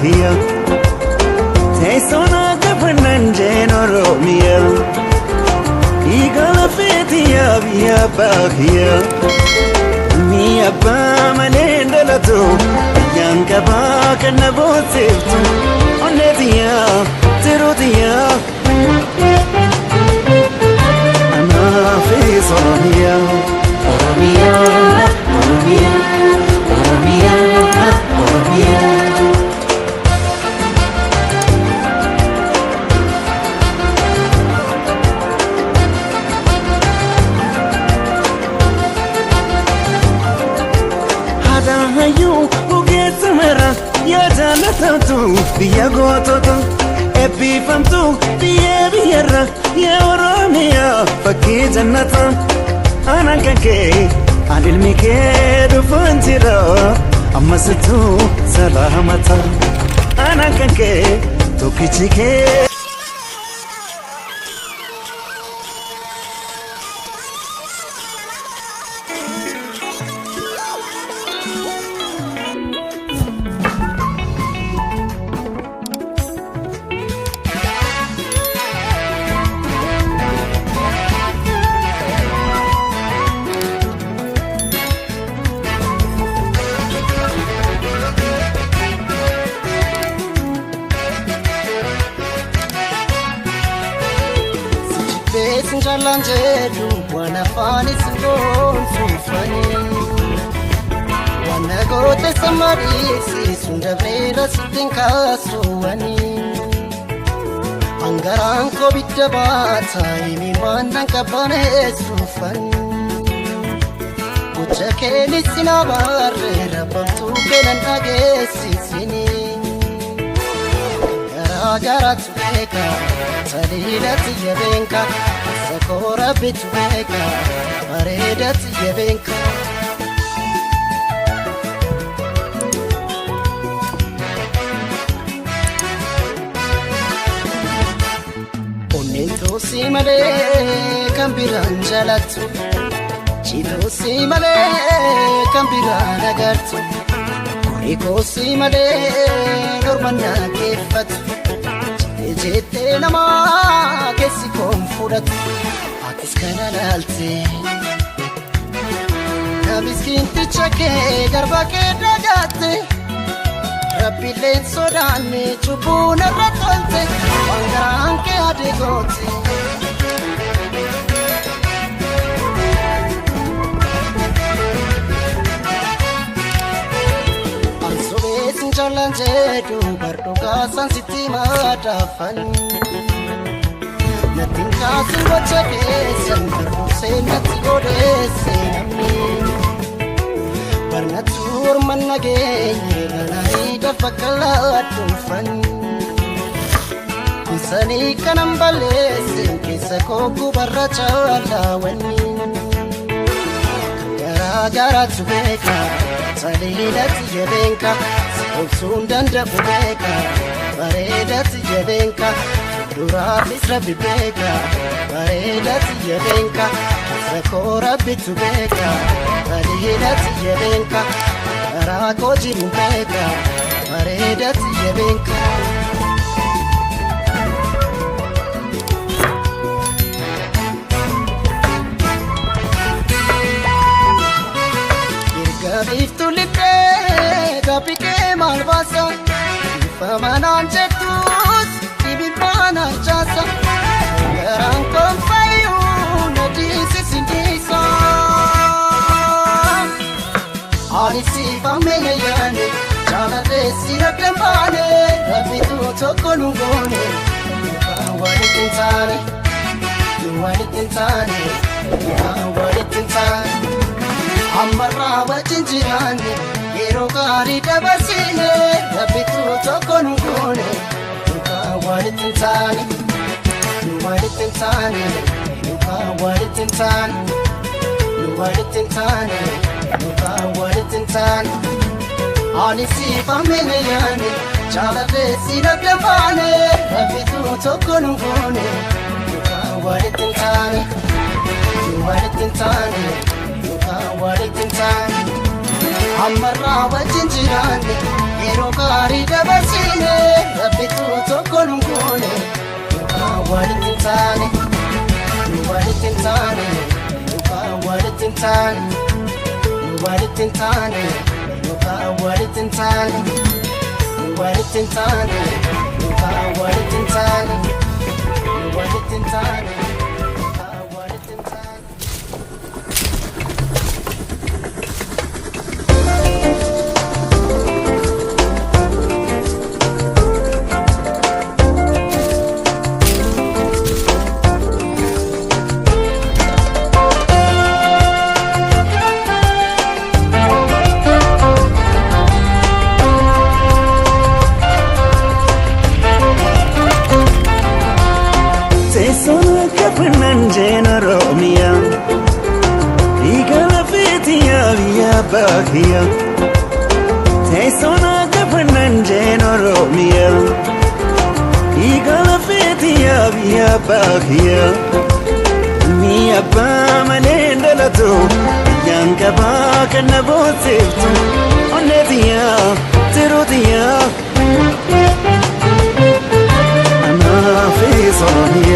bahia Tesona kapananjen oromiyyaa Igala fetiya biya bahia Mi abba manendalato Yanka ba kana bosetu Onetiya tirutiya Anafis oromiyyaa Oromiyyaa Oromiyyaa Oromiyyaa Oromiyyaa Hayu ugetamera ya janatatu biya gototo epifamtu biya biyarra ya oromiyyaa fakkii jannata anankake anilmike dufanjira ammasitu salamata anankake tokichike Sinjalanjedu wana fani singon sufani wana gote samarisi sundabrera sitinka suwani angaran ko bidabata imi mandan kabane sufani uchakeni sinabarre rabatu kenan agesi sini gara tueka salilat yebenka Sakora bitweka paredat yebenka Onento simale kambiran jalatu Chito simale kambiran agartu Koriko simale dormana kefatu Jete nama kesi konfudatu Atis kanalalte Namiskinti chake garba ke dagate Rabbi len sodane chubuna ratolte Wangaran ke adegote Sinjalanjedu barduga sansiti madafan Natin kasin gocha kesan barduse nati godese namni Barnatur mannagenye lalai dafakala tufan Kusani kanam balese kesa koku barra chalawani Gara tubeka salilat yebenka Sundanda ubeka baredat yebenka dura misra bibeka baredat yebenka sakora bitubeka baredat yebenka rakoji ubeka baredat yebenka Irgabiftulipe gapike malvasa Famanan jetus ibimana jasa Garan konfayu nadisi sindisa Alisi famene yani Jana desi rakambane Rabitu toko nungone Walitintani Walitintani Walitintani Amarra wajinjirani Yero gari dabasine Rabitu toko nungone Walitintani Walitintani Walitintani Walitintani Walitintani Alisi famene yani Chala desi rakambane Rabitu toko nungone Walitintani Walitintani Walitintani Amarra wajinjirani yeroo gaarii dabarsine rabbitu tokko nu goone walitti hin taane walitti hin taane walitti hin taane walitti hin taane walitti hin taane walitti hin taane walitti hin taane walitti hin taane. Nanjeen oromiyyaa dhiigala feetiyaa biyya baakiyyaa teessoon akka nanjeen oromiyyaa dhiigala feetiyaa biyya baakiyyaa ni abbaa malee dhalatu biyyaan qabaa kan na boonsiftu onneetiyyaa tiruutiyyaa anaafis oromiyyaa.